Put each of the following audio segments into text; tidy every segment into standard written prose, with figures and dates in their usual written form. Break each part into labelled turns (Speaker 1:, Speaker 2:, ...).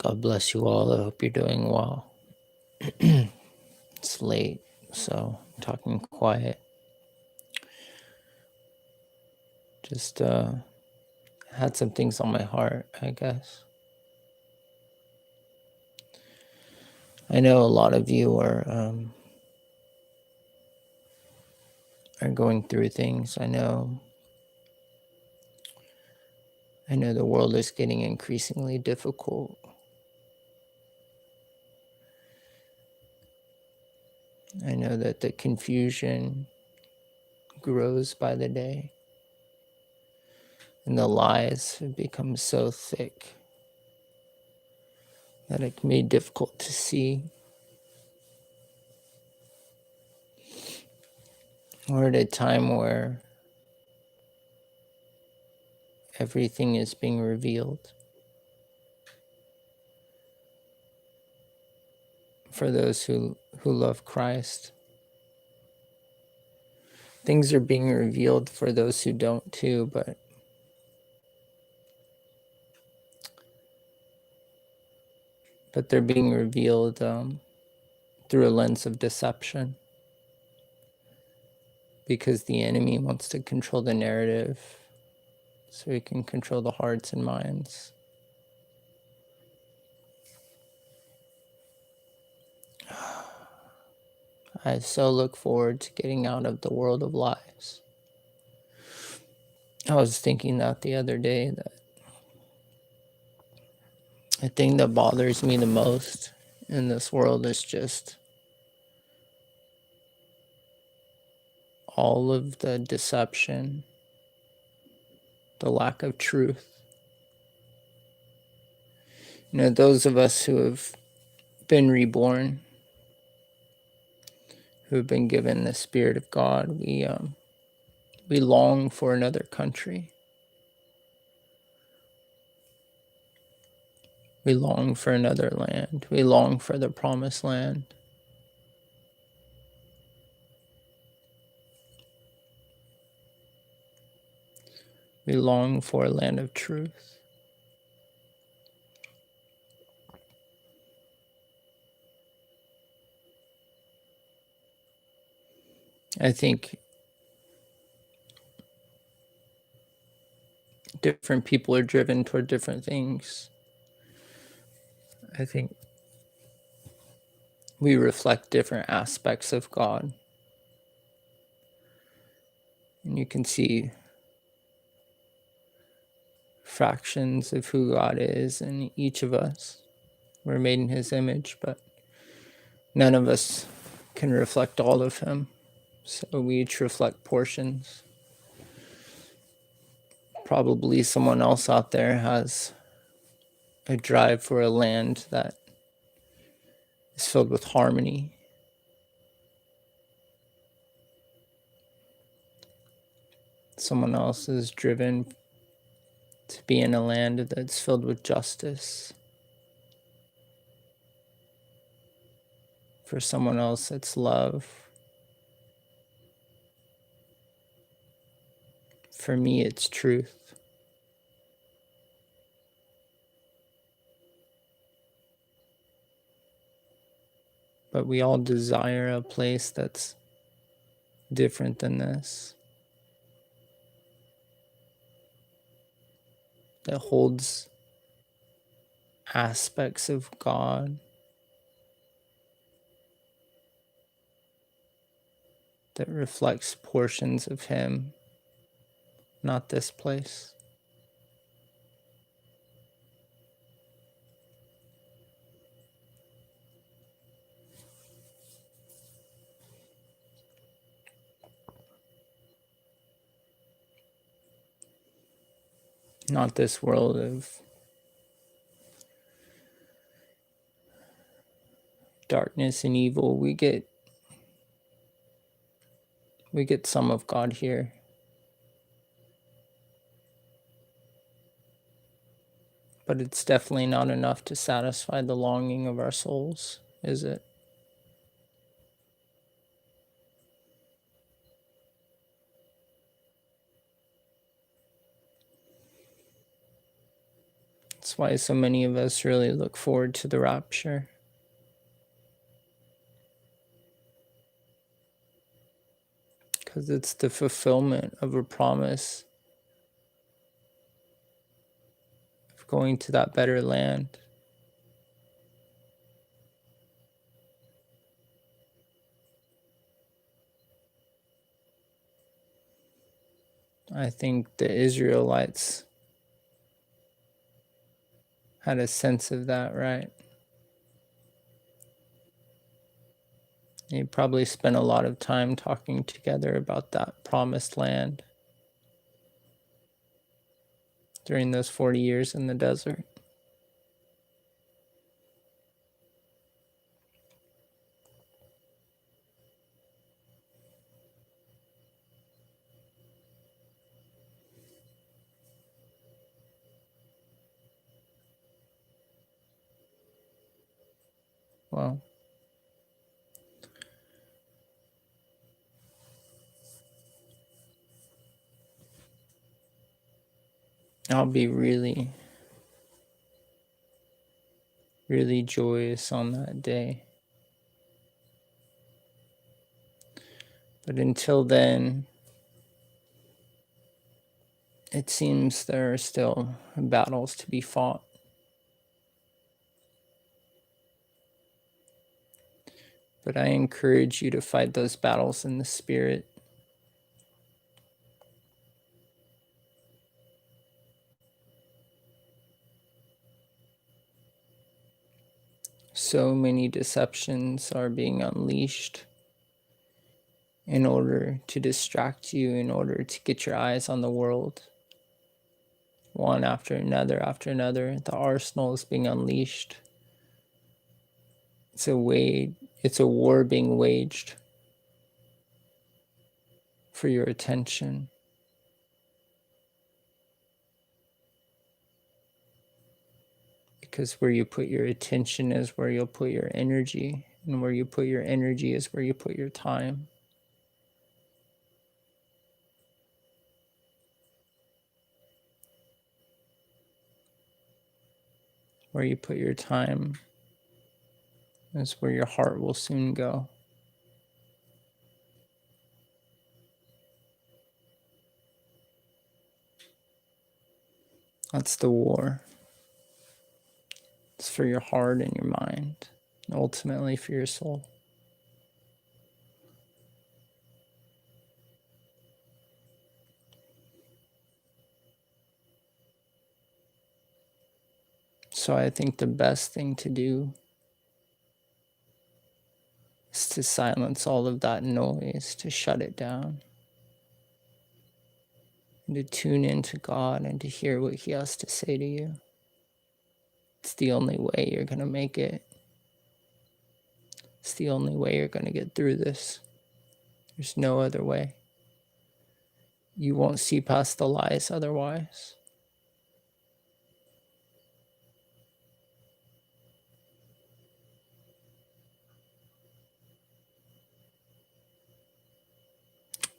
Speaker 1: God bless you all. I hope you're doing well. It's late, so I'm talking quiet. Just had some things on my heart, I guess. I know a lot of you are going through things. I know the world is getting increasingly difficult. I know that the confusion grows by the day, and the lies have become so thick that it can be difficult to see. We're at a time where everything is being revealed. For those who love Christ, things are being revealed for those who don't too, but they're being revealed through a lens of deception, because the enemy wants to control the narrative so he can control the hearts and minds. I so look forward to getting out of the world of lies. I was thinking that the other day, that the thing that bothers me the most in this world is just all of the deception, the lack of truth. Those of us who have been reborn, who have been given the Spirit of God, we long for another country. We long for another land. We long for the promised land. We long for a land of truth. I think different people are driven toward different things. I think we reflect different aspects of God. And you can see fractions of who God is in each of us. We're made in His image, but none of us can reflect all of Him. So we each reflect portions. Probably someone else out there has a drive for a land that is filled with harmony. Someone else is driven to be in a land that's filled with justice. For someone else, it's love. For me, it's truth. But we all desire a place that's different than this, that holds aspects of God, that reflects portions of Him, not this place. Not this world of darkness and evil. We get some of God here. But it's definitely not enough to satisfy the longing of our souls, is it? That's why so many of us really look forward to the rapture. Because it's the fulfillment of a promise of going to that better land. I think the Israelites had a sense of that, right? They probably spent a lot of time talking together about that promised land during those 40 years in the desert. Well, I'll be really, really joyous on that day. But until then, it seems there are still battles to be fought. But I encourage you to fight those battles in the spirit. So many deceptions are being unleashed in order to distract you, in order to get your eyes on the world. One after another, the arsenal is being unleashed. It's a war being waged for your attention. Because where you put your attention is where you'll put your energy, and where you put your energy is where you put your time. Where you put your time is where your heart will soon go. That's the war. It's for your heart and your mind, and ultimately for your soul. So I think the best thing to do is to silence all of that noise, to shut it down, and to tune into God and to hear what He has to say to you. It's the only way you're going to make it. It's the only way you're going to get through this. There's no other way. You won't see past the lies otherwise.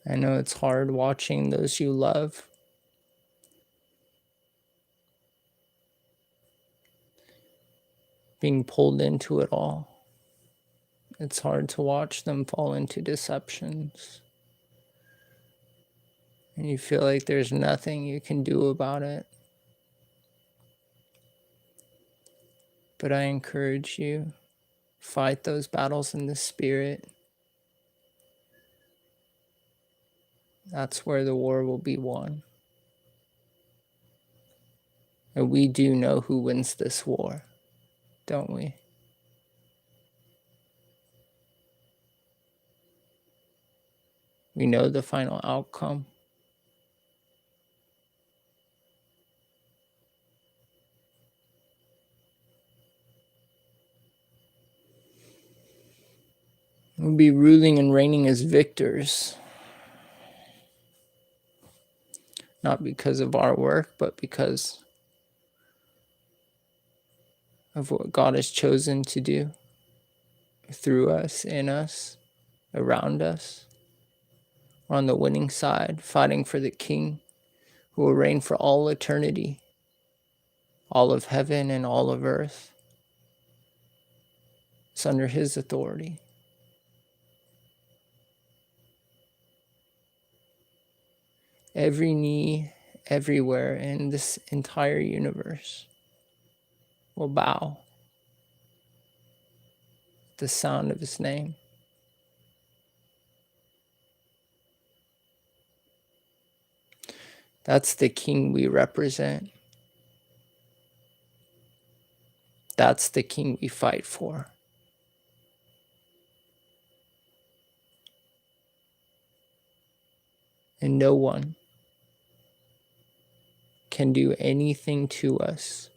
Speaker 1: I know it's hard watching those you love being pulled into it all. It's hard to watch them fall into deceptions. And you feel like there's nothing you can do about it. But I encourage you, fight those battles in the spirit. That's where the war will be won. And we do know who wins this war, don't we? We know the final outcome. We'll be ruling and reigning as victors. Not because of our work, but because of what God has chosen to do through us, in us, around us. We're on the winning side, fighting for the King who will reign for all eternity. All of heaven and all of earth is under his authority. Every knee, everywhere in this entire universe will bow at the sound of his name. That's the king we represent. That's the king we fight for. And no one can do anything to us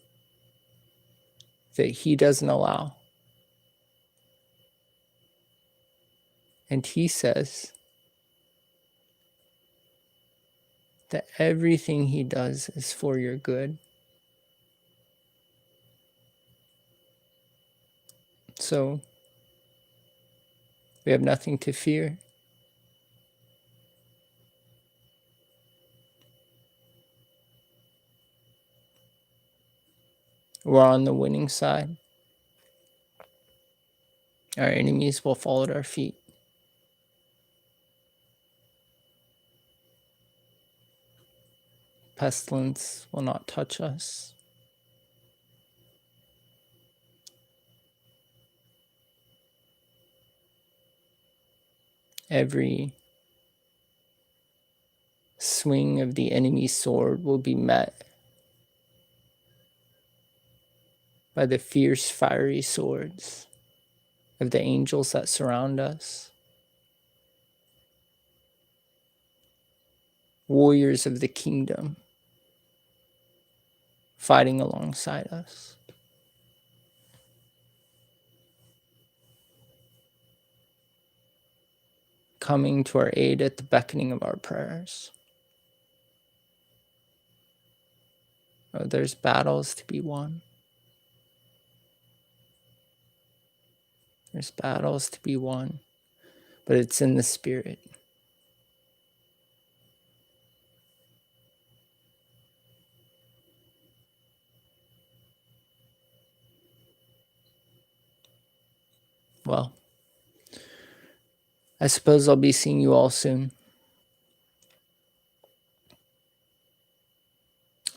Speaker 1: that he doesn't allow. And he says that everything he does is for your good. So we have nothing to fear. We're on the winning side. Our enemies will fall at our feet. Pestilence will not touch us. Every swing of the enemy's sword will be met by the fierce, fiery swords of the angels that surround us. Warriors of the kingdom fighting alongside us. Coming to our aid at the beckoning of our prayers. Oh, there's battles to be won. There's battles to be won, but it's in the spirit. Well, I suppose I'll be seeing you all soon.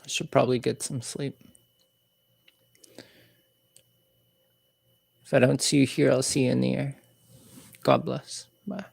Speaker 1: I should probably get some sleep. If I don't see you here, I'll see you in the air. God bless. Bye.